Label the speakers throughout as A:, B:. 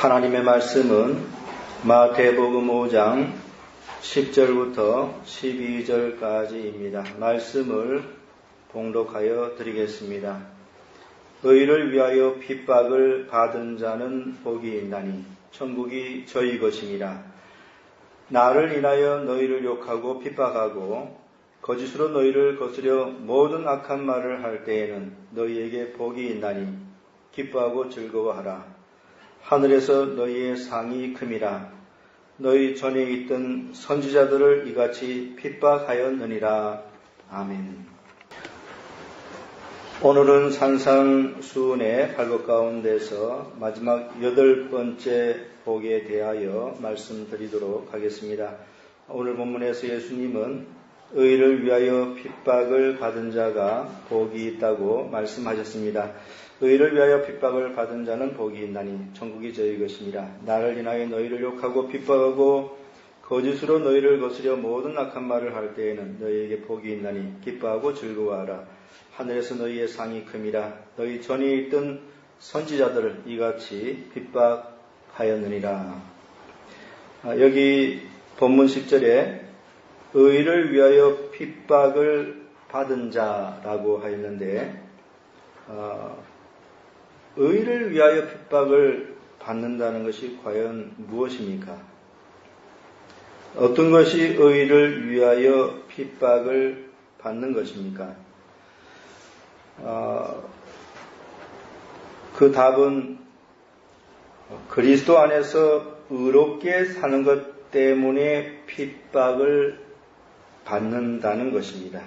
A: 하나님의 말씀은 마태복음 5장 10절부터 12절까지입니다. 말씀을 봉독하여 드리겠습니다. 의를 위하여 핍박을 받은 자는 복이 있나니 천국이 저희 것이니라. 나를 인하여 너희를 욕하고 핍박하고 거짓으로 너희를 거스려 모든 악한 말을 할 때에는 너희에게 복이 있나니 기뻐하고 즐거워하라. 하늘에서 너희의 상이 큼이라. 너희 전에 있던 선지자들을 이같이 핍박하였느니라. 아멘. 오늘은 산상수훈의 8것 가운데서 마지막 8번째 복에 대하여 말씀드리도록 하겠습니다. 오늘 본문에서 예수님은 의를 위하여 핍박을 받은 자가 복이 있다고 말씀하셨습니다. 의를 위하여 핍박을 받은 자는 복이 있나니 천국이 저희 것이니라. 나를 인하여 너희를 욕하고 핍박하고 거짓으로 너희를 거스려 모든 악한 말을 할 때에는 너희에게 복이 있나니 기뻐하고 즐거워하라. 하늘에서 너희의 상이 큼이라. 너희 전에 있던 선지자들을 이같이 핍박하였느니라. 여기 본문 10절에 의를 위하여 핍박을 받은 자라고 하였는데 의를 위하여 핍박을 받는다는 것이 과연 무엇입니까? 어떤 것이 의를 위하여 핍박을 받는 것입니까? 그 답은 그리스도 안에서 의롭게 사는 것 때문에 핍박을 받는다는 것입니다.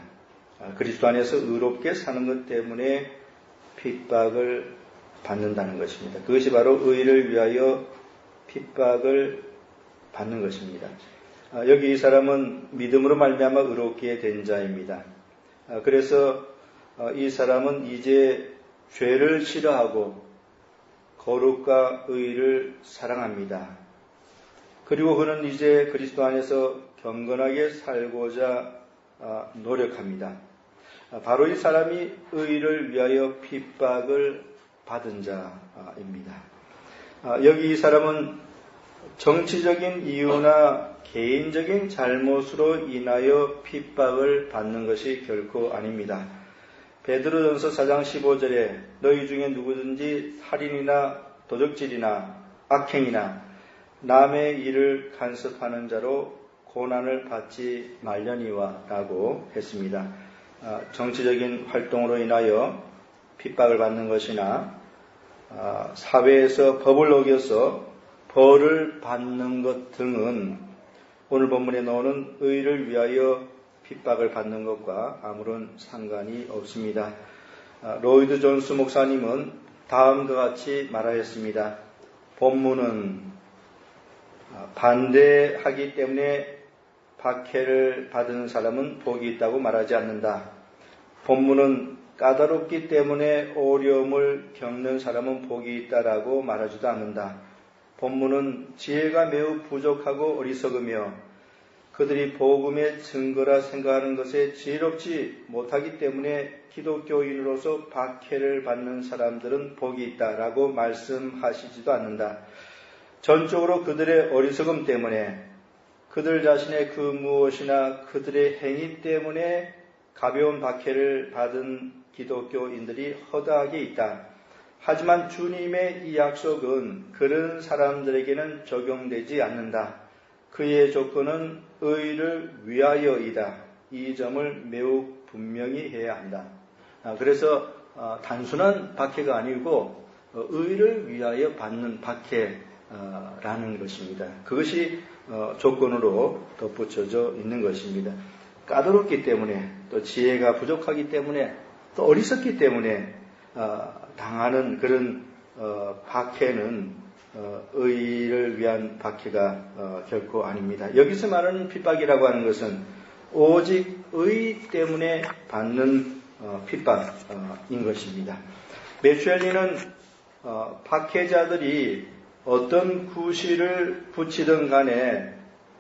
A: 그리스도 안에서 의롭게 사는 것 때문에 핍박을 받는다는 것입니다. 그것이 바로 의를 위하여 핍박을 받는 것입니다. 여기 이 사람은 믿음으로 말미암아 의롭게 된 자입니다. 그래서 이 사람은 이제 죄를 싫어하고 거룩과 의를 사랑합니다. 그리고 그는 이제 그리스도 안에서 경건하게 살고자 노력합니다. 바로 이 사람이 의를 위하여 핍박을 받은 자입니다. 여기 이 사람은 정치적인 이유나 개인적인 잘못으로 인하여 핍박을 받는 것이 결코 아닙니다. 베드로전서 4장 15절에 너희 중에 누구든지 살인이나 도적질이나 악행이나 남의 일을 간섭하는 자로 고난을 받지 말려니와 라고 했습니다. 정치적인 활동으로 인하여 핍박을 받는 것이나 사회에서 법을 어겨서 벌을 받는 것 등은 오늘 본문에 나오는 의를 위하여 핍박을 받는 것과 아무런 상관이 없습니다. 로이드 존스 목사님은 다음과 같이 말하였습니다. 본문은 반대하기 때문에 박해를 받은 사람은 복이 있다고 말하지 않는다. 본문은 까다롭기 때문에 어려움을 겪는 사람은 복이 있다라고 말하지도 않는다. 본문은 지혜가 매우 부족하고 어리석으며 그들이 복음의 증거라 생각하는 것에 지혜롭지 못하기 때문에 기독교인으로서 박해를 받는 사람들은 복이 있다라고 말씀하시지도 않는다. 전적으로 그들의 어리석음 때문에 그들 자신의 그 무엇이나 그들의 행위 때문에 가벼운 박해를 받은 기독교인들이 허다하게 있다. 하지만 주님의 이 약속은 그런 사람들에게는 적용되지 않는다. 그의 조건은 의를 위하여이다. 이 점을 매우 분명히 해야 한다. 그래서 단순한 박해가 아니고 의를 위하여 받는 박해라는 것입니다. 그것이 조건으로 덧붙여져 있는 것입니다. 까다롭기 때문에 또 지혜가 부족하기 때문에 또 어리석기 때문에 당하는 그런 박해는 의를 위한 박해가 결코 아닙니다. 여기서 말하는 핍박이라고 하는 것은 오직 의 때문에 받는 핍박인 것입니다. 매추엘리는 박해자들이 어떤 구실을 붙이든 간에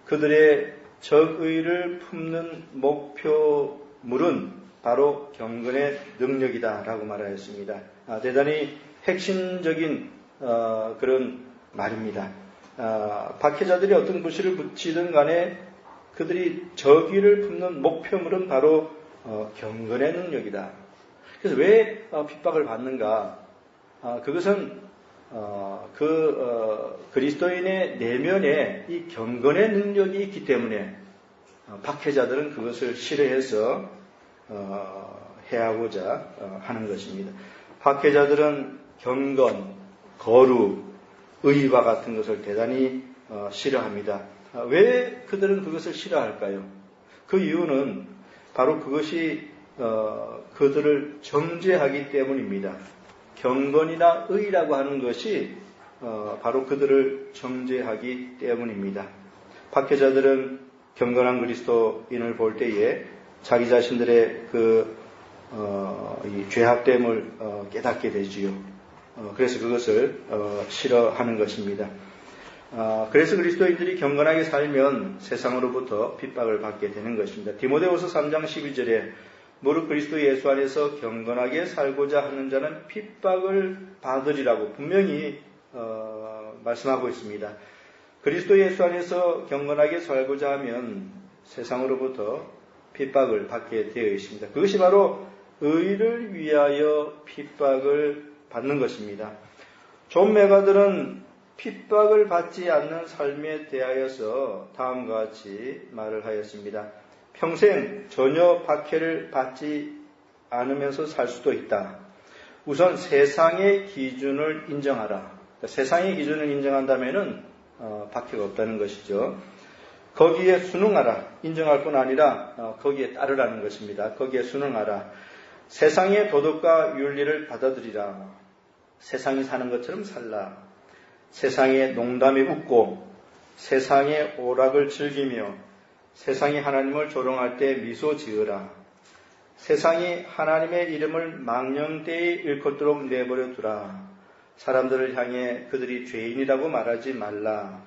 A: 그들의 적의를 품는 목표물은 바로 경건의 능력이다라고 말하였습니다. 대단히 핵심적인 그런 말입니다. 박해자들이 어떤 부시를 붙이든 간에 그들이 저기를 품는 목표물은 바로 경건의 능력이다. 그래서 왜 핍박을 받는가? 그것은 그리스도인의 내면에 이 경건의 능력이 있기 때문에 박해자들은 그것을 싫어해서 해하고자 하는 것입니다. 박해자들은 경건, 거룩, 의와 같은 것을 대단히 싫어합니다. 왜 그들은 그것을 싫어할까요? 그 이유는 바로 그것이 그들을 정죄하기 때문입니다. 경건이나 의라고 하는 것이 바로 그들을 정죄하기 때문입니다. 박해자들은 경건한 그리스도인을 볼 때에 자기 자신들의 이 죄악됨을 깨닫게 되지요. 그래서 그것을 싫어하는 것입니다. 그래서 그리스도인들이 경건하게 살면 세상으로부터 핍박을 받게 되는 것입니다. 디모데후서 3장 12절에 무릇 그리스도 예수 안에서 경건하게 살고자 하는 자는 핍박을 받으리라고 분명히 말씀하고 있습니다. 그리스도 예수 안에서 경건하게 살고자 하면 세상으로부터 핍박을 받게 되어 있습니다. 그것이 바로 의를 위하여 핍박을 받는 것입니다. 존 메가들은 핍박을 받지 않는 삶에 대하여서 다음과 같이 말을 하였습니다. 평생 전혀 박해를 받지 않으면서 살 수도 있다. 우선 세상의 기준을 인정하라. 그러니까 세상의 기준을 인정한다면은 박해가 없다는 것이죠. 거기에 순응하라. 인정할 뿐 아니라 거기에 따르라는 것입니다. 거기에 순응하라. 세상의 도덕과 윤리를 받아들이라. 세상이 사는 것처럼 살라. 세상의 농담에 웃고 세상의 오락을 즐기며 세상이 하나님을 조롱할 때 미소 지으라. 세상이 하나님의 이름을 망령되이 일컫도록 내버려 두라. 사람들을 향해 그들이 죄인이라고 말하지 말라.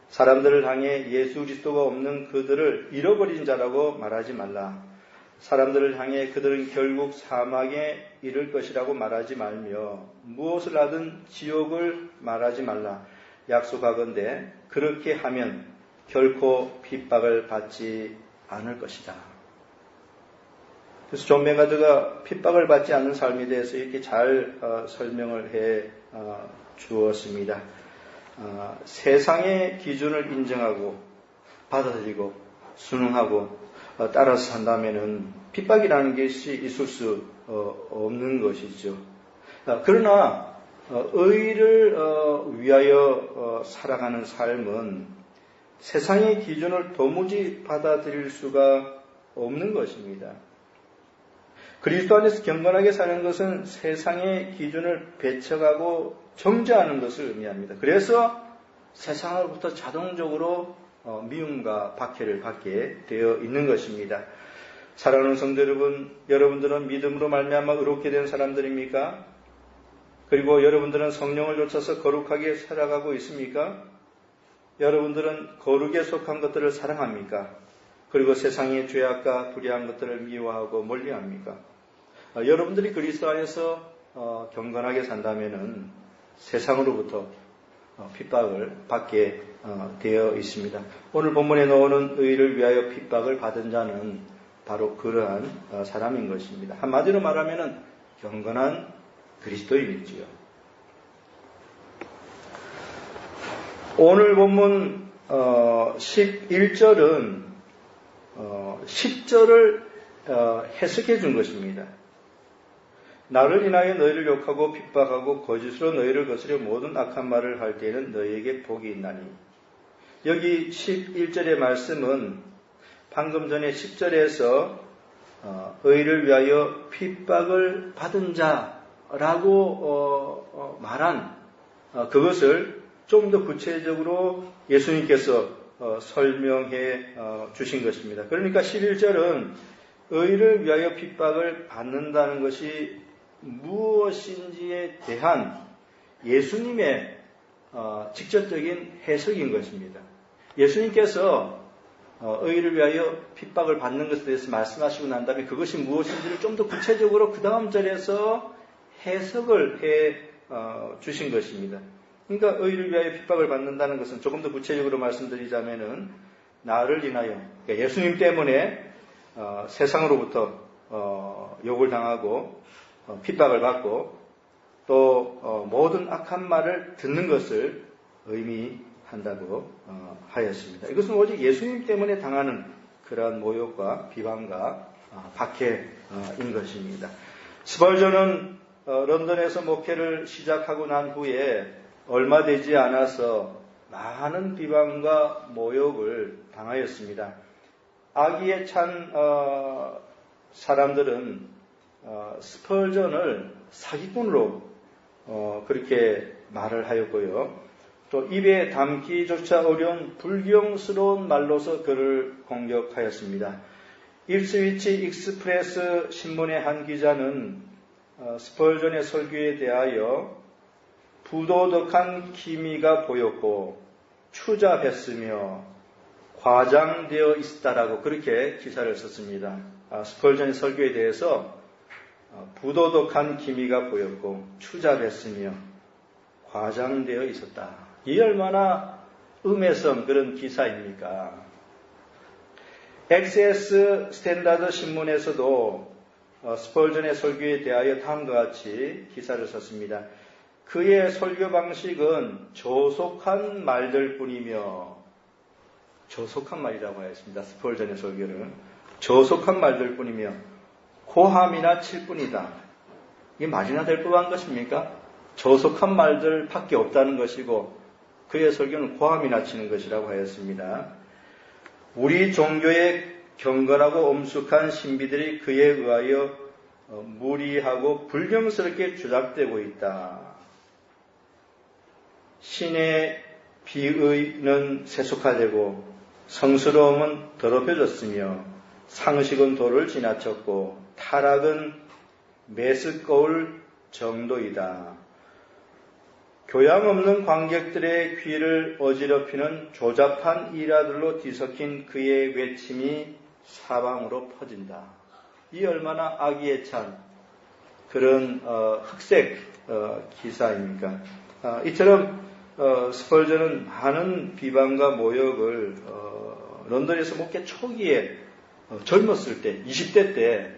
A: 사람들을 향해 예수 그리스도가 없는 그들을 잃어버린 자라고 말하지 말라. 사람들을 향해 그들은 결국 사망에 이를 것이라고 말하지 말며 무엇을 하든 지옥을 말하지 말라. 약속하건대 그렇게 하면 결코 핍박을 받지 않을 것이다. 그래서 존 메가드가 핍박을 받지 않는 삶에 대해서 이렇게 잘 설명을 해 주었습니다. 세상의 기준을 인정하고 받아들이고 순응하고 따라서 산다면은 핍박이라는 것이 있을 수 없는 것이죠. 그러나 의를 위하여 살아가는 삶은 세상의 기준을 도무지 받아들일 수가 없는 것입니다. 그리스도 안에서 경건하게 사는 것은 세상의 기준을 배척하고 정죄하는 것을 의미합니다. 그래서 세상으로부터 자동적으로 미움과 박해를 받게 되어 있는 것입니다. 사랑하는 성도 여러분, 여러분들은 믿음으로 말미암아 의롭게 된 사람들입니까? 그리고 여러분들은 성령을 좇아서 거룩하게 살아가고 있습니까? 여러분들은 거룩에 속한 것들을 사랑합니까? 그리고 세상의 죄악과 불의한 것들을 미워하고 멀리합니까? 여러분들이 그리스도 안에서 경건하게 산다면은 세상으로부터 핍박을 받게 되어 있습니다. 오늘 본문에 나오는 의를 위하여 핍박을 받은 자는 바로 그러한 사람인 것입니다. 한마디로 말하면은 경건한 그리스도인이지요. 오늘 본문 11절은 10절을 해석해 준 것입니다. 나를 인하여 너희를 욕하고 핍박하고 거짓으로 너희를 거스려 모든 악한 말을 할 때에는 너희에게 복이 있나니. 여기 11절의 말씀은 방금 전에 10절에서 의를 위하여 핍박을 받은 자라고 말한 그것을 좀 더 구체적으로 예수님께서 설명해 주신 것입니다. 그러니까 11절은 의를 위하여 핍박을 받는다는 것이 무엇인지에 대한 예수님의 직접적인 해석인 것입니다. 예수님께서 의를 위하여 핍박을 받는 것에 대해서 말씀하시고 난 다음에 그것이 무엇인지를 좀 더 구체적으로 그 다음 절에서 해석을 해 주신 것입니다. 그러니까 의를 위하여 핍박을 받는다는 것은 조금 더 구체적으로 말씀드리자면은 나를 인하여, 그러니까 예수님 때문에 세상으로부터 욕을 당하고 핍박을 받고 또 모든 악한 말을 듣는 것을 의미한다고 하였습니다. 이것은 오직 예수님 때문에 당하는 그러한 모욕과 비방과 박해인 것입니다. 스펄전은 런던에서 목회를 시작하고 난 후에 얼마 되지 않아서 많은 비방과 모욕을 당하였습니다. 악의에 찬 사람들은 스펄전을 사기꾼으로 그렇게 말을 하였고요. 또 입에 담기조차 어려운 불경스러운 말로서 그를 공격하였습니다. 입스위치 익스프레스 신문의 한 기자는 스펄전의 설교에 대하여 부도덕한 기미가 보였고 추잡했으며 과장되어 있었다라고 그렇게 기사를 썼습니다. 스펄전의 설교에 대해서 부도덕한 기미가 보였고 추잡했으며 과장되어 있었다. 이 얼마나 음해성 그런 기사입니까? XS 스탠다드 신문에서도 스펄전의 설교에 대하여 다음과 같이 기사를 썼습니다. 그의 설교 방식은 조속한 말들 뿐이며, 조속한 말이라고 하였습니다. 스펄전의 설교를 조속한 말들 뿐이며 고함이나 칠 뿐이다. 이게 말이나 될 법한 것입니까? 조속한 말들 밖에 없다는 것이고 그의 설교는 고함이나 치는 것이라고 하였습니다. 우리 종교의 경건하고 엄숙한 신비들이 그에 의하여 무리하고 불경스럽게 조작되고 있다. 신의 비의는 세속화되고 성스러움은 더럽혀졌으며 상식은 도를 지나쳤고 타락은 메스꺼울 정도이다. 교양 없는 관객들의 귀를 어지럽히는 조잡한 일화들로 뒤섞인 그의 외침이 사방으로 퍼진다. 이 얼마나 악의에 찬 그런 흑색 기사입니까? 이처럼 스펄전은 많은 비방과 모욕을 런던에서 목회 초기에 젊었을 때 20대 때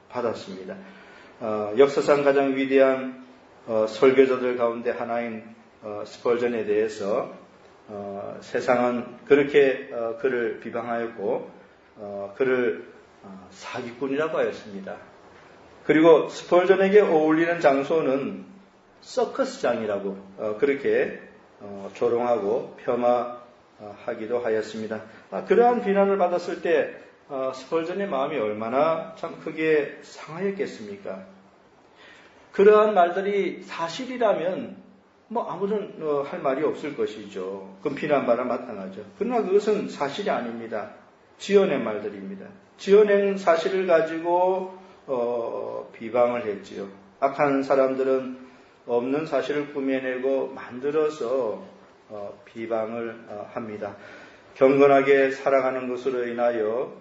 A: 받았습니다. 역사상 가장 위대한 설교자들 가운데 하나인 스펄전에 대해서 세상은 그렇게 그를 비방하였고 그를 사기꾼이라고 하였습니다. 그리고 스펄전에게 어울리는 장소는 서커스장이라고 그렇게 조롱하고 폄하하기도 하였습니다. 그러한 비난을 받았을 때 스펄전의 마음이 얼마나 참 크게 상하였겠습니까? 그러한 말들이 사실이라면 아무런 할 말이 없을 것이죠. 그럼 비난받아 마땅하죠. 그러나 그것은 사실이 아닙니다. 지어낸 말들입니다. 지어낸 사실을 가지고 비방을 했지요. 악한 사람들은 없는 사실을 꾸며내고 만들어서 비방을 합니다. 경건하게 살아가는 것으로 인하여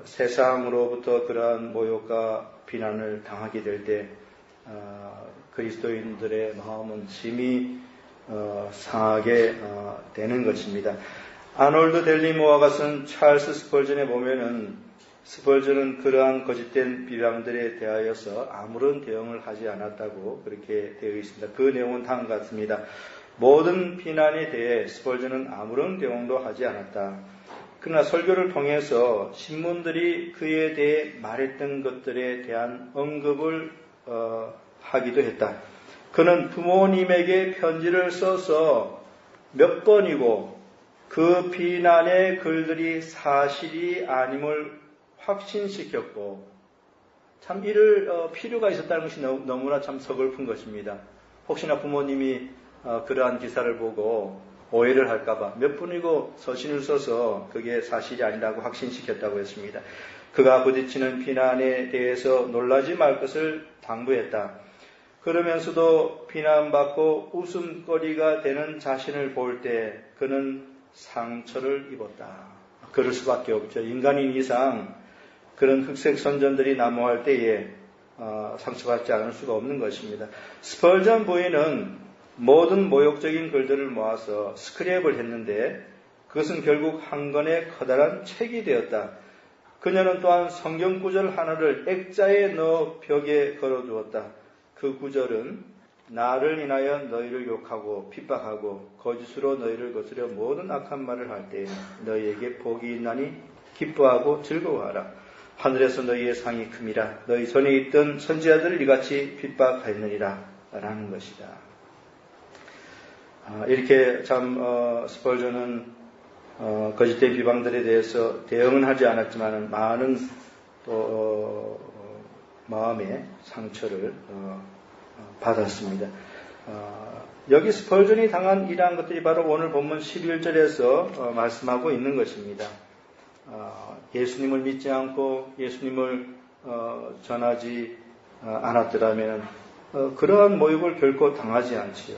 A: 세상으로부터 그러한 모욕과 비난을 당하게 될 때 그리스도인들의 마음은 심히 상하게 되는 것입니다. 아놀드 델리모어가 쓴 찰스 스펄전에 보면은 스펄전은 그러한 거짓된 비방들에 대하여서 아무런 대응을 하지 않았다고 그렇게 되어 있습니다. 그 내용은 다음과 같습니다. 모든 비난에 대해 스펄전은 아무런 대응도 하지 않았다. 그러나 설교를 통해서 신문들이 그에 대해 말했던 것들에 대한 언급을 하기도 했다. 그는 부모님에게 편지를 써서 몇 번이고 그 비난의 글들이 사실이 아님을 확신시켰고 참 이를 필요가 있었다는 것이 너무나 참 서글픈 것입니다. 혹시나 부모님이 그러한 기사를 보고 오해를 할까봐 몇 번이고 서신을 써서 그게 사실이 아니라고 확신시켰다고 했습니다. 그가 부딪히는 비난에 대해서 놀라지 말 것을 당부했다. 그러면서도 비난받고 웃음거리가 되는 자신을 볼 때 그는 상처를 입었다. 그럴 수밖에 없죠. 인간인 이상 그런 흑색 선전들이 난무할 때에 상처받지 않을 수가 없는 것입니다. 스펄전 부인은 모든 모욕적인 글들을 모아서 스크랩을 했는데 그것은 결국 한 권의 커다란 책이 되었다. 그녀는 또한 성경 구절 하나를 액자에 넣어 벽에 걸어두었다. 그 구절은 나를 인하여 너희를 욕하고 핍박하고 거짓으로 너희를 거스려 모든 악한 말을 할 때에는 너희에게 복이 있나니 기뻐하고 즐거워하라. 하늘에서 너희의 상이 큼이라. 너희 전에 있던 선지자들을 이같이 핍박하였느니라 라는 것이다. 이렇게 참 스펄전은 거짓된 비방들에 대해서 대응은 하지 않았지만 많은 또 마음의 상처를 받았습니다. 여기 스펄전이 당한 이러한 것들이 바로 오늘 본문 11절에서 말씀하고 있는 것입니다. 예수님을 믿지 않고 예수님을 전하지 않았더라면 그러한 모욕을 결코 당하지 않지요.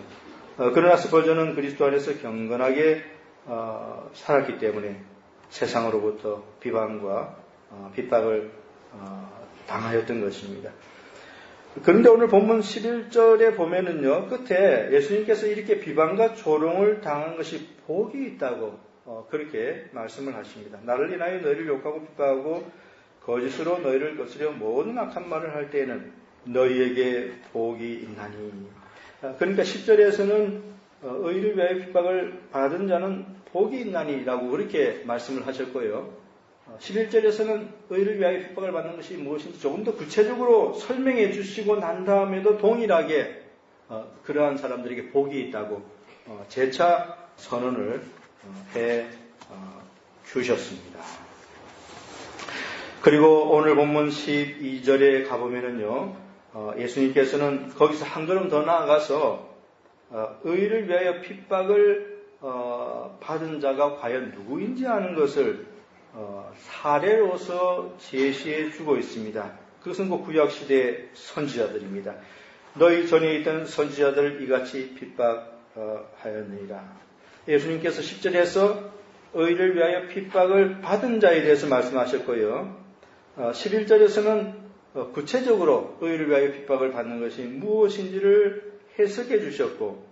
A: 그러나 스펄전은 그리스도 안에서 경건하게 살았기 때문에 세상으로부터 비방과 핍박을 당하였던 것입니다. 그런데 오늘 본문 11절에 보면은요, 끝에 예수님께서 이렇게 비방과 조롱을 당한 것이 복이 있다고 그렇게 말씀을 하십니다. 나를 인하여 너희를 욕하고 핍박하고 거짓으로 너희를 거스려 모든 악한 말을 할 때에는 너희에게 복이 있나니. 그러니까 10절에서는 의를 위하여 핍박을 받은 자는 복이 있나니라고 그렇게 말씀을 하셨고요. 11절에서는 의를 위하여 핍박을 받는 것이 무엇인지 조금 더 구체적으로 설명해 주시고 난 다음에도 동일하게 그러한 사람들에게 복이 있다고 재차 선언을 해 주셨습니다. 그리고 오늘 본문 12절에 가보면은요, 예수님께서는 거기서 한 걸음 더 나아가서 의를 위하여 핍박을 받은 자가 과연 누구인지 아는 것을 사례로서 제시해 주고 있습니다. 그것은 그 구약시대의 선지자들입니다. 너희 전에 있던 선지자들을 이같이 핍박하였느니라. 예수님께서 10절에서 의를 위하여 핍박을 받은 자에 대해서 말씀하셨고요. 11절에서는 구체적으로 의를 위하여 핍박을 받는 것이 무엇인지를 해석해 주셨고,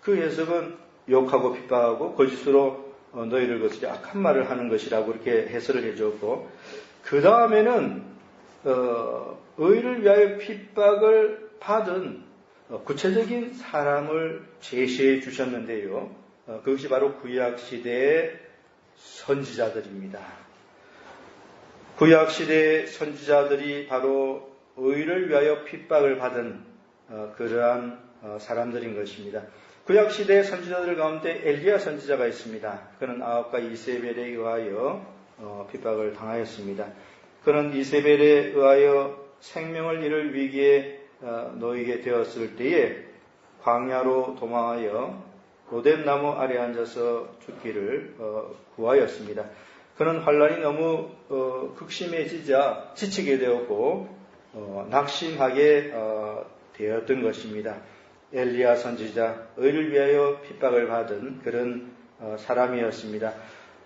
A: 그 해석은 욕하고 핍박하고 거짓으로 너희를 거스려 악한 말을 하는 것이라고 이렇게 해설을 해주었고, 그 다음에는 의를 위하여 핍박을 받은 구체적인 사람을 제시해 주셨는데요. 그것이 바로 구약시대의 선지자들입니다. 구약시대의 선지자들이 바로 의를 위하여 핍박을 받은 그러한 사람들인 것입니다. 구약시대의 선지자들 가운데 엘리야 선지자가 있습니다. 그는 아합과 이세벨에 의하여 핍박을 당하였습니다. 그는 이세벨에 의하여 생명을 잃을 위기에 놓이게 되었을 때에 광야로 도망하여 로뎀나무 아래 앉아서 죽기를 구하였습니다. 그는 환란이 너무 극심해지자 지치게 되었고 낙심하게 되었던 것입니다. 엘리야 선지자, 의를 위하여 핍박을 받은 그런 사람이었습니다.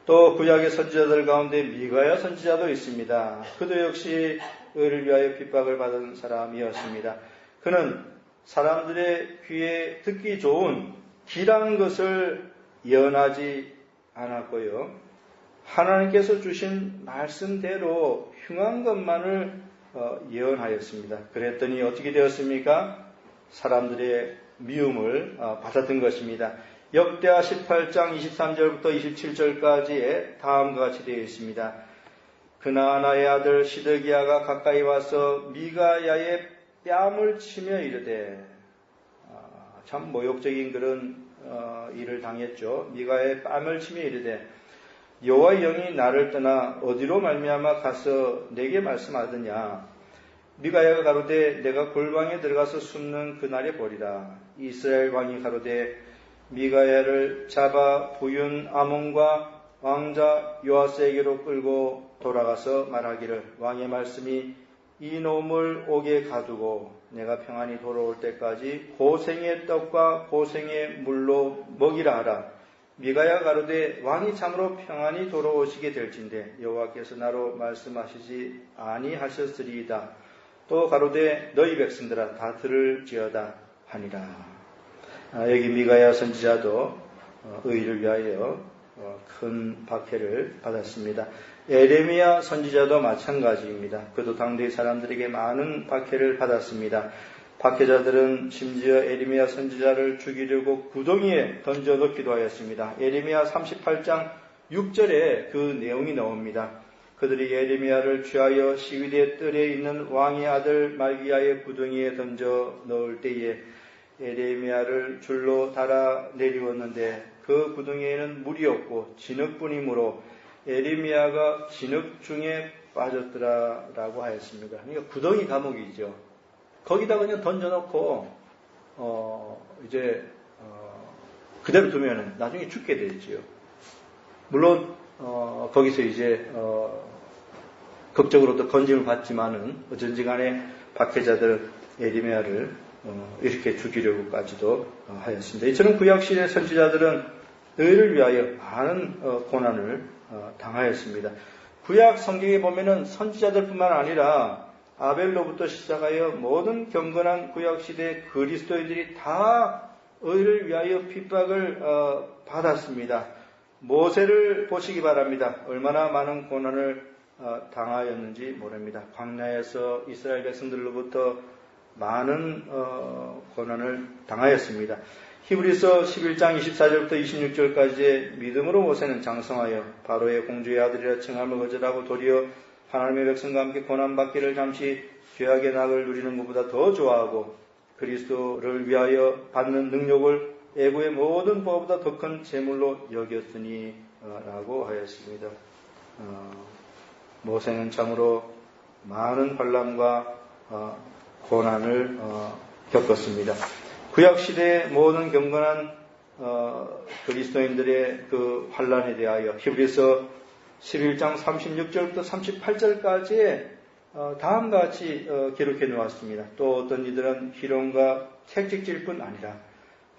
A: 또 구약의 선지자들 가운데 미가야 선지자도 있습니다. 그도 역시 의를 위하여 핍박을 받은 사람이었습니다. 그는 사람들의 귀에 듣기 좋은 길한 것을 예언하지 않았고요. 하나님께서 주신 말씀대로 흉한 것만을 예언하였습니다. 그랬더니 어떻게 되었습니까? 사람들의 미움을 받았던 것입니다. 역대하 18장 23절부터 27절까지에 다음과 같이 되어 있습니다. 그나아나의 아들 시드기야가 가까이 와서 미가야의 뺨을 치며 이르되, 참 모욕적인 그런 일을 당했죠. 미가야의 뺨을 치며 이르되, 여호와의 영이 나를 떠나 어디로 말미암아 가서 내게 말씀하더냐. 미가야가 가로되 내가 골방에 들어가서 숨는 그날에 보리라. 이스라엘 왕이 가로되 미가야를 잡아 부윤 아몬과 왕자 요아스에게로 끌고 돌아가서 말하기를, 왕의 말씀이 이 놈을 옥에 가두고 내가 평안히 돌아올 때까지 고생의 떡과 고생의 물로 먹이라 하라. 미가야가 가로되 왕이 참으로 평안히 돌아오시게 될진데 여호와께서 나로 말씀하시지 아니하셨으리이다. 또 가로되 너희 백성들아 다 들을지어다 하니라. 여기 미가야 선지자도 의를 위하여 큰 박해를 받았습니다. 에레미야 선지자도 마찬가지입니다. 그도 당대 사람들에게 많은 박해를 받았습니다. 박해자들은 심지어 에레미야 선지자를 죽이려고 구덩이에 던져 넣기도 하였습니다. 에레미야 38장 6절에 그 내용이 나옵니다. 그들이 에레미야를 취하여 시위대 뜰에 있는 왕의 아들 말기야의 구덩이에 던져 넣을 때에 에레미야를 줄로 달아 내리웠는데 그 구덩이에는 물이 없고 진흙뿐이므로 에레미야가 진흙 중에 빠졌더라라고 하였습니다. 그러니까 구덩이 감옥이죠. 거기다 그냥 던져놓고 그대로 두면은 나중에 죽게 되지요. 물론 거기서 이제 극적으로 또 건짐을 받지만은 어쩐지간에 박해자들 에레미야를 이렇게 죽이려고까지도 하였습니다. 이처럼 구약시대 선지자들은 의를 위하여 많은 고난을 당하였습니다. 구약 성경에 보면은 선지자들뿐만 아니라 아벨로부터 시작하여 모든 경건한 구약시대 그리스도인들이 다 의를 위하여 핍박을 받았습니다. 모세를 보시기 바랍니다. 얼마나 많은 고난을 당하였는지 모릅니다. 광야에서 이스라엘 백성들로부터 많은 고난을 당하였습니다. 히브리서 11장 24절부터 26절까지의 믿음으로 모세는 장성하여 바로의 공주의 아들이라 칭함을 거절하고 도리어 하나님의 백성과 함께 고난받기를 잠시 죄악의 낙을 누리는 것보다 더 좋아하고 그리스도를 위하여 받는 능력을 애고의 모든 보호보다 더 큰 재물로 여겼으니 라고 하였습니다. 모세는 참으로 많은 환난과 고난을 겪었습니다. 구약시대의 모든 경건한 그리스도인들의 그 환난에 대하여 히브리서 11장 36절부터 38절까지에 다음과 같이 기록해 놓았습니다. 또 어떤 이들은 희롱과 책찍질 뿐 아니라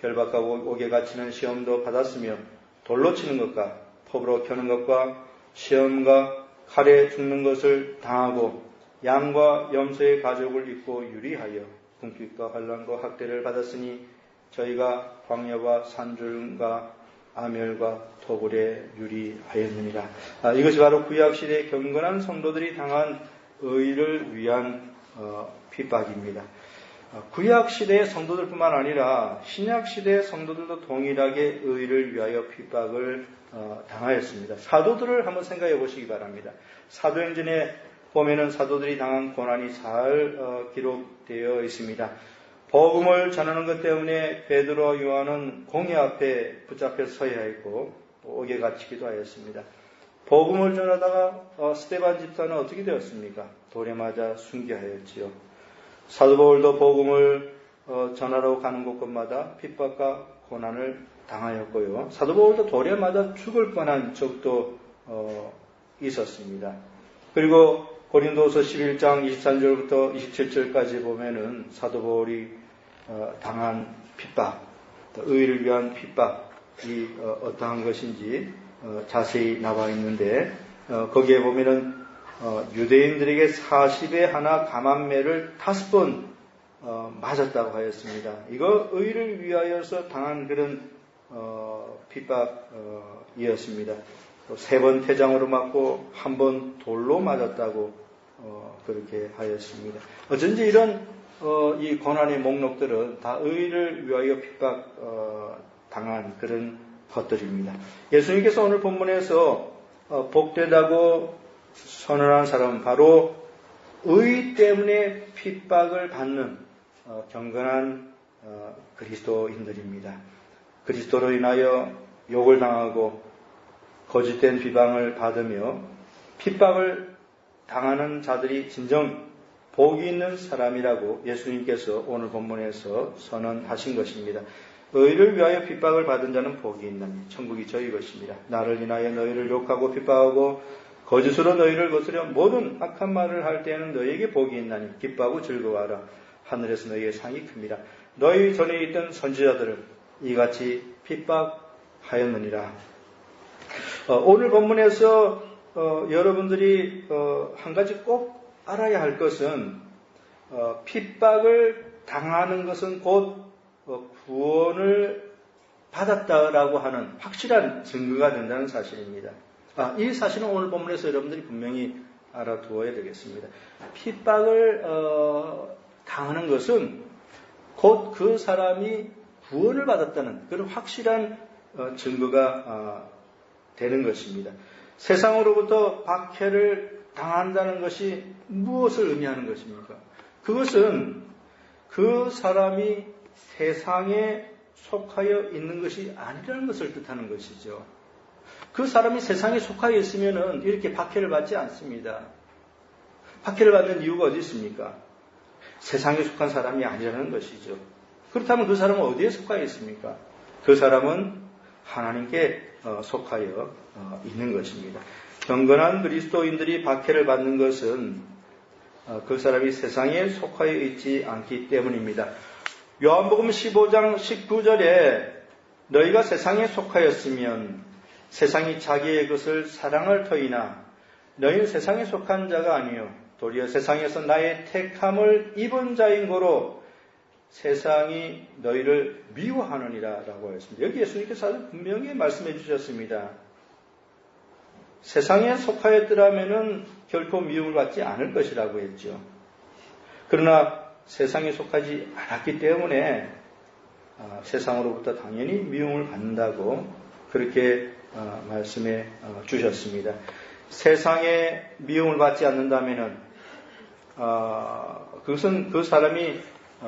A: 결박과 옥에 갇히는 시험도 받았으며 돌로 치는 것과 톱으로 켜는 것과 시험과 칼에 죽는 것을 당하고 양과 염소의 가죽을 입고 유리하여 궁핍과 환난과 학대를 받았으니 저희가 광야와 산줄과 아멸과 토굴에 유리하였느니라. 이것이 바로 구약시대의 경건한 성도들이 당한 의를 위한 핍박입니다. 구약시대의 성도들뿐만 아니라 신약시대의 성도들도 동일하게 의를 위하여 핍박을 당하였습니다. 사도들을 한번 생각해 보시기 바랍니다. 사도행전에 보면은 사도들이 당한 고난이 잘 기록되어 있습니다. 복음을 전하는 것 때문에 베드로와 요한은 공회 앞에 붙잡혀 서야 했고 옥에 갇히기도 하였습니다. 복음을 전하다가 스데반 집사는 어떻게 되었습니까? 돌에 맞아 순교하였지요. 사도 바울도 복음을 전하러 가는 곳곳마다 핍박과 고난을 당하였고요. 사도 바울도 돌에 맞아 죽을 뻔한 적도 있었습니다. 그리고 고린도서 11장 23절부터 27절까지 보면은 사도 바울이 당한 핍박, 의를 위한 핍박이 어떠한 것인지 자세히 나와 있는데 거기에 보면은 유대인들에게 40에 하나 감한매를 5번 맞았다고 하였습니다. 이거 의를 위하여서 당한 그런 핍박이었습니다. 또 3번 태장으로 맞고 1번 돌로 맞았다고 그렇게 하였습니다. 어쩐지 이런 이 고난의 목록들은 다 의를 위하여 핍박 당한 그런 것들입니다. 예수님께서 오늘 본문에서 복되다고 선언한 사람은 바로 의 때문에 핍박을 받는 경건한 그리스도인들입니다. 그리스도로 인하여 욕을 당하고 거짓된 비방을 받으며 핍박을 당하는 자들이 진정 복이 있는 사람이라고 예수님께서 오늘 본문에서 선언하신 것입니다. 의를 위하여 핍박을 받은 자는 복이 있나니 천국이 저희 것입니다. 나를 인하여 너희를 욕하고 핍박하고 거짓으로 너희를 거스려 모든 악한 말을 할 때에는 너희에게 복이 있나니 기뻐하고 즐거워하라. 하늘에서 너희의 상이 큽니다. 너희 전에 있던 선지자들을 이같이 핍박하였느니라. 오늘 본문에서 여러분들이 한 가지 꼭 알아야 할 것은 핍박을 당하는 것은 곧 구원을 받았다라고 하는 확실한 증거가 된다는 사실입니다. 이 사실은 오늘 본문에서 여러분들이 분명히 알아두어야 되겠습니다. 핍박을 당하는 것은 곧 그 사람이 구원을 받았다는 그런 확실한 증거가 되는 것입니다. 세상으로부터 박해를 당한다는 것이 무엇을 의미하는 것입니까? 그것은 그 사람이 세상에 속하여 있는 것이 아니라는 것을 뜻하는 것이죠. 그 사람이 세상에 속하여 있으면 이렇게 박해를 받지 않습니다. 박해를 받는 이유가 어디 있습니까? 세상에 속한 사람이 아니라는 것이죠. 그렇다면 그 사람은 어디에 속하여 있습니까? 그 사람은 하나님께 속하여 있는 것입니다. 경건한 그리스도인들이 박해를 받는 것은 그 사람이 세상에 속하여 있지 않기 때문입니다. 요한복음 15장 19절에 너희가 세상에 속하였으면 세상이 자기의 것을 사랑할 터이나 너희는 세상에 속한 자가 아니요 도리어 세상에서 나의 택함을 입은 자인 고로 세상이 너희를 미워하느니라 라고 하였습니다. 여기 예수님께서 아주 분명히 말씀해 주셨습니다. 세상에 속하였더라면 결코 미움을 받지 않을 것이라고 했죠. 그러나 세상에 속하지 않았기 때문에 세상으로부터 당연히 미움을 받는다고 그렇게 말씀해 주셨습니다. 세상에 미움을 받지 않는다면 그것은 그 사람이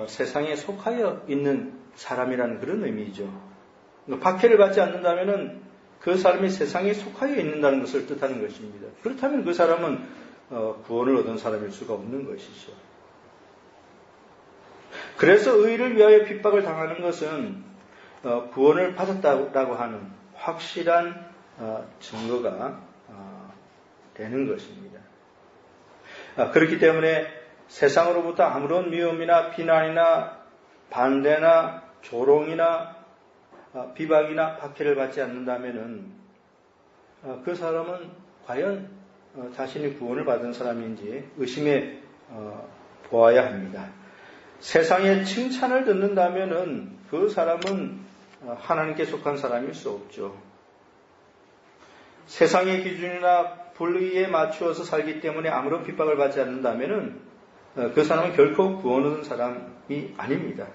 A: 세상에 속하여 있는 사람이라는 그런 의미죠. 박해를 받지 않는다면 그 사람이 세상에 속하여 있는다는 것을 뜻하는 것입니다. 그렇다면 그 사람은 구원을 얻은 사람일 수가 없는 것이죠. 그래서 의를 위하여 핍박을 당하는 것은 구원을 받았다고 하는 확실한 증거가 되는 것입니다. 그렇기 때문에 세상으로부터 아무런 미움이나 비난이나 반대나 조롱이나 비박이나 박해를 받지 않는다면 그 사람은 과연 자신이 구원을 받은 사람인지 의심해 보아야 합니다. 세상의 칭찬을 듣는다면 그 사람은 하나님께 속한 사람일 수 없죠. 세상의 기준이나 불의에 맞추어서 살기 때문에 아무런 핍박을 받지 않는다면 그 사람은 결코 구원 얻은 사람이 아닙니다.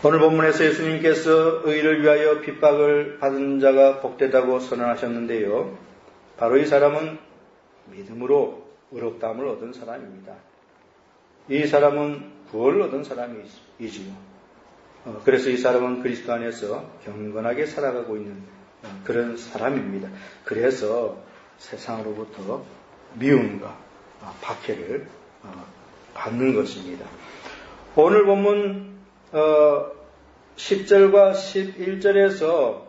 A: 오늘 본문에서 예수님께서 의를 위하여 핍박을 받은 자가 복되다고 선언하셨는데요. 바로 이 사람은 믿음으로 의롭다함을 얻은 사람입니다. 이 사람은 구원을 얻은 사람이지요. 그래서 이 사람은 그리스도 안에서 경건하게 살아가고 있는 그런 사람입니다. 그래서 세상으로부터 미움과 박해를 받는 것입니다. 오늘 본문 10절과 11절에서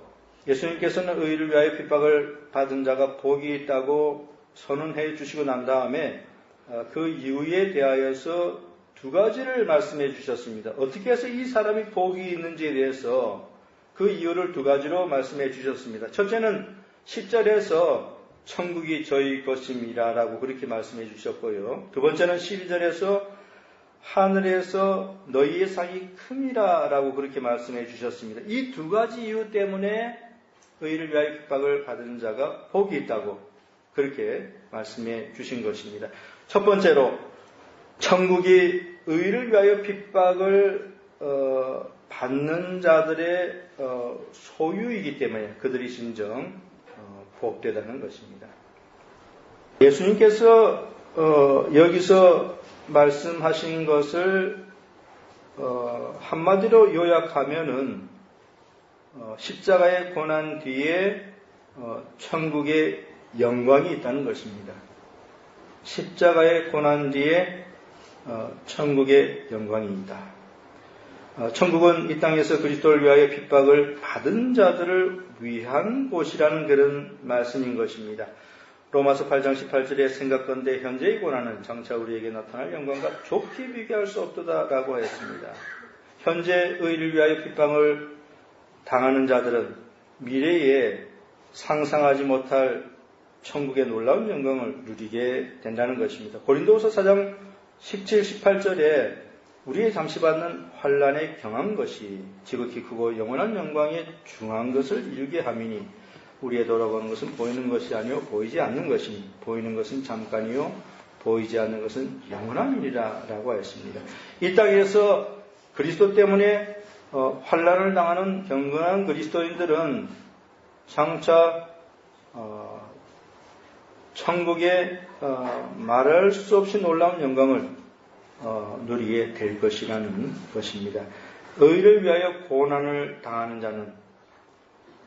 A: 예수님께서는 의를 위하여 핍박을 받은 자가 복이 있다고 선언해 주시고 난 다음에 그 이유에 대하여서 두 가지를 말씀해 주셨습니다. 어떻게 해서 이 사람이 복이 있는지에 대해서 그 이유를 두 가지로 말씀해 주셨습니다. 첫째는 10절에서 천국이 저희 것입니다 라고 그렇게 말씀해 주셨고요. 두 번째는 12절에서 하늘에서 너희의 상이 큼이라 라고 그렇게 말씀해 주셨습니다. 이 두 가지 이유 때문에 의를 위하여 핍박을 받은 자가 복이 있다고 그렇게 말씀해 주신 것입니다. 첫 번째로 천국이 의를 위하여 핍박을 받는 자들의 소유이기 때문에 그들이 진정 복되다는 것입니다. 예수님께서 여기서 말씀하신 것을 한마디로 요약하면은 십자가의 고난 뒤에 천국의 영광이 있다는 것입니다. 십자가의 고난 뒤에 천국의 영광이 있다. 천국은 이 땅에서 그리스도를 위하여 핍박을 받은 자들을 위한 곳이라는 그런 말씀인 것입니다. 로마서 8장 18절에 생각건대 현재의 고난은 장차 우리에게 나타날 영광과 좋게 비교할 수 없도다라고 했습니다. 현재 의를 위하여 핍박을 당하는 자들은 미래에 상상하지 못할 천국의 놀라운 영광을 누리게 된다는 것입니다. 고린도후서 4장 17, 18절에 우리의 잠시 받는 환난에 경한 것이 지극히 크고 영원한 영광에 중한 것을 이루게 함이니 우리의 돌아가는 것은 보이는 것이 아니요 보이지 않는 것이니 보이는 것은 잠깐이요 보이지 않는 것은 영원함이니라 라고 하였습니다. 이 땅에서 그리스도 때문에 환난을 당하는 경건한 그리스도인들은 장차 천국의 말할 수 없이 놀라운 영광을 누리게 될 것이라는 것입니다. 의를 위하여 고난을 당하는 자는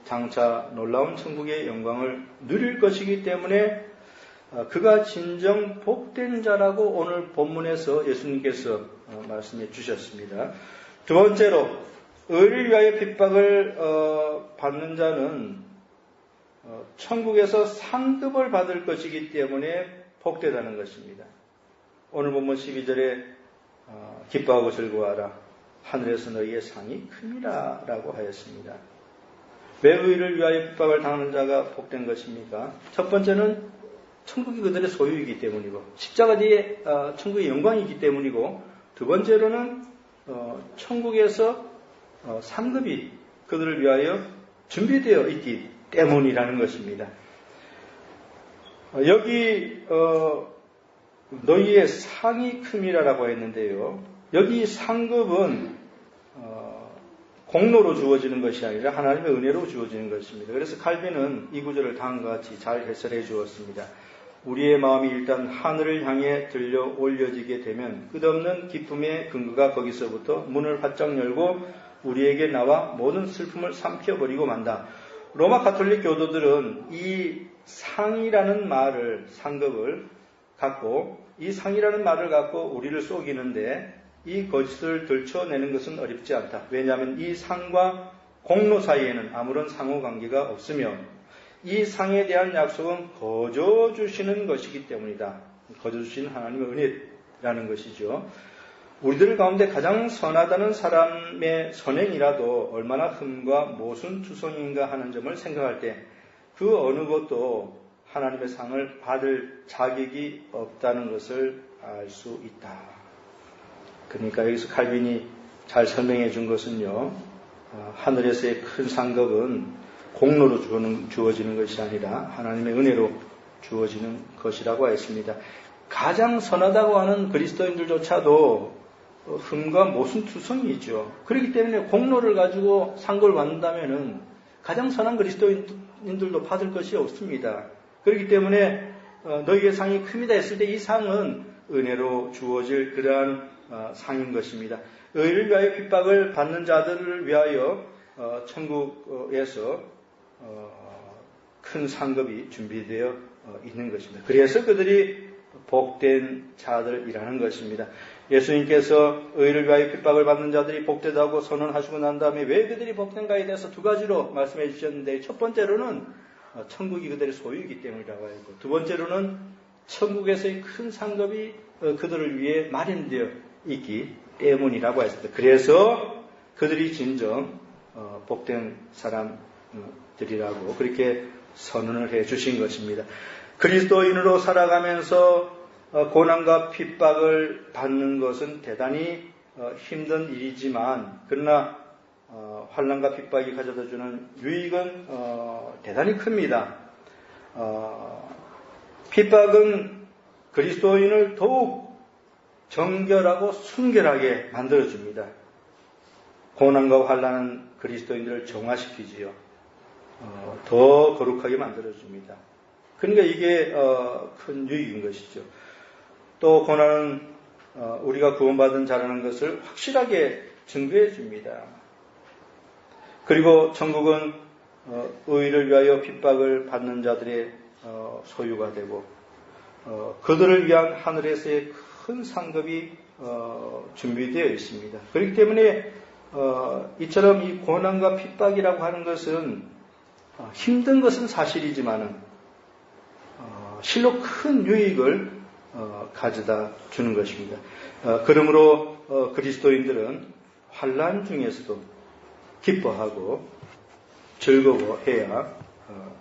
A: 장차 놀라운 천국의 영광을 누릴 것이기 때문에 그가 진정 복된 자라고 오늘 본문에서 예수님께서 말씀해 주셨습니다. 두 번째로 의를 위하여 핍박을 받는 자는 천국에서 상급을 받을 것이기 때문에 복되다는 것입니다. 오늘 본문 12절에 기뻐하고 즐거워하라 하늘에서 너희의 상이 큽니다 라고 하였습니다. 왜 의를 위하여 핍박을 당하는 자가 복된 것입니까? 첫 번째는 천국이 그들의 소유이기 때문이고 십자가 뒤에 천국의 영광이기 때문이고 두 번째로는 천국에서 상급이 그들을 위하여 준비되어 있기 때문이라는 것입니다. 여기 너희의 상이 큼이라고 했는데요. 여기 상급은 공로로 주어지는 것이 아니라 하나님의 은혜로 주어지는 것입니다. 그래서 칼빈은 이 구절을 다음과 같이 잘 해설해 주었습니다. 우리의 마음이 일단 하늘을 향해 들려 올려지게 되면 끝없는 기쁨의 근거가 거기서부터 문을 활짝 열고 우리에게 나와 모든 슬픔을 삼켜버리고 만다. 로마 가톨릭 교도들은 이 상이라는 말을, 상급을 갖고 이 상이라는 말을 갖고 우리를 속이는데 이 거짓을 들춰내는 것은 어렵지 않다. 왜냐하면 이 상과 공로 사이에는 아무런 상호관계가 없으며 이 상에 대한 약속은 거저 주시는 것이기 때문이다. 거저 주시는 하나님의 은혜라는 것이죠. 우리들 가운데 가장 선하다는 사람의 선행이라도 얼마나 흠과 모순투성인가 하는 점을 생각할 때 그 어느 것도 하나님의 상을 받을 자격이 없다는 것을 알 수 있다. 그러니까 여기서 칼빈이 잘 설명해 준 것은요. 하늘에서의 큰 상급은 공로로 주어지는 것이 아니라 하나님의 은혜로 주어지는 것이라고 했습니다. 가장 선하다고 하는 그리스도인들조차도 흠과 모순투성이 있죠. 그렇기 때문에 공로를 가지고 상급을 받는다면은 가장 선한 그리스도인들도 받을 것이 없습니다. 그렇기 때문에 너희의 상이 큽니다 했을 때 이 상은 은혜로 주어질 그러한 상인 것입니다. 의를 위하여 핍박을 받는 자들을 위하여 천국에서 큰 상급이 준비되어 있는 것입니다. 그래서 그들이 복된 자들이라는 것입니다. 예수님께서 의를 위하여 핍박을 받는 자들이 복되다고 선언하시고 난 다음에 왜 그들이 복된가에 대해서 두 가지로 말씀해 주셨는데 첫 번째로는 천국이 그들의 소유이기 때문이라고 했고 두 번째로는 천국에서의 큰 상급이 그들을 위해 마련되어 있기 때문이라고 했습니다. 그래서 그들이 진정 복된 사람들이라고 그렇게 선언을 해 주신 것입니다. 그리스도인으로 살아가면서 고난과 핍박을 받는 것은 대단히 힘든 일이지만 그러나 환난과 핍박이 가져다주는 유익은 대단히 큽니다. 핍박은 그리스도인을 더욱 정결하고 순결하게 만들어줍니다. 고난과 환난은 그리스도인들을 정화시키지요. 더 거룩하게 만들어줍니다. 그러니까 이게 큰 유익인 것이죠. 또 고난은 우리가 구원받은 자라는 것을 확실하게 증거해 줍니다. 그리고 천국은 의를 위하여 핍박을 받는 자들의 소유가 되고 그들을 위한 하늘에서의 큰 상급이 준비되어 있습니다. 그렇기 때문에 이처럼 이 고난과 핍박이라고 하는 것은 힘든 것은 사실이지만은 실로 큰 유익을 가져다 주는 것입니다. 그러므로 그리스도인들은 환난 중에서도 기뻐하고 즐거워해야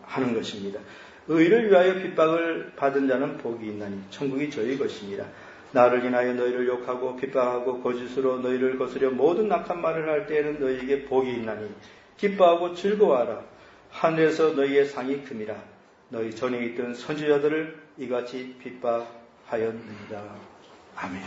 A: 하는 것입니다. 의를 위하여 핍박을 받은 자는 복이 있나니 천국이 저희 것입니다. 나를 인하여 너희를 욕하고 핍박하고 거짓으로 너희를 거스려 모든 악한 말을 할 때에는 너희에게 복이 있나니 기뻐하고 즐거워하라. 하늘에서 너희의 상이 큼이라. 너희 전에 있던 선지자들을 이같이 핍박하였느니라. 아멘.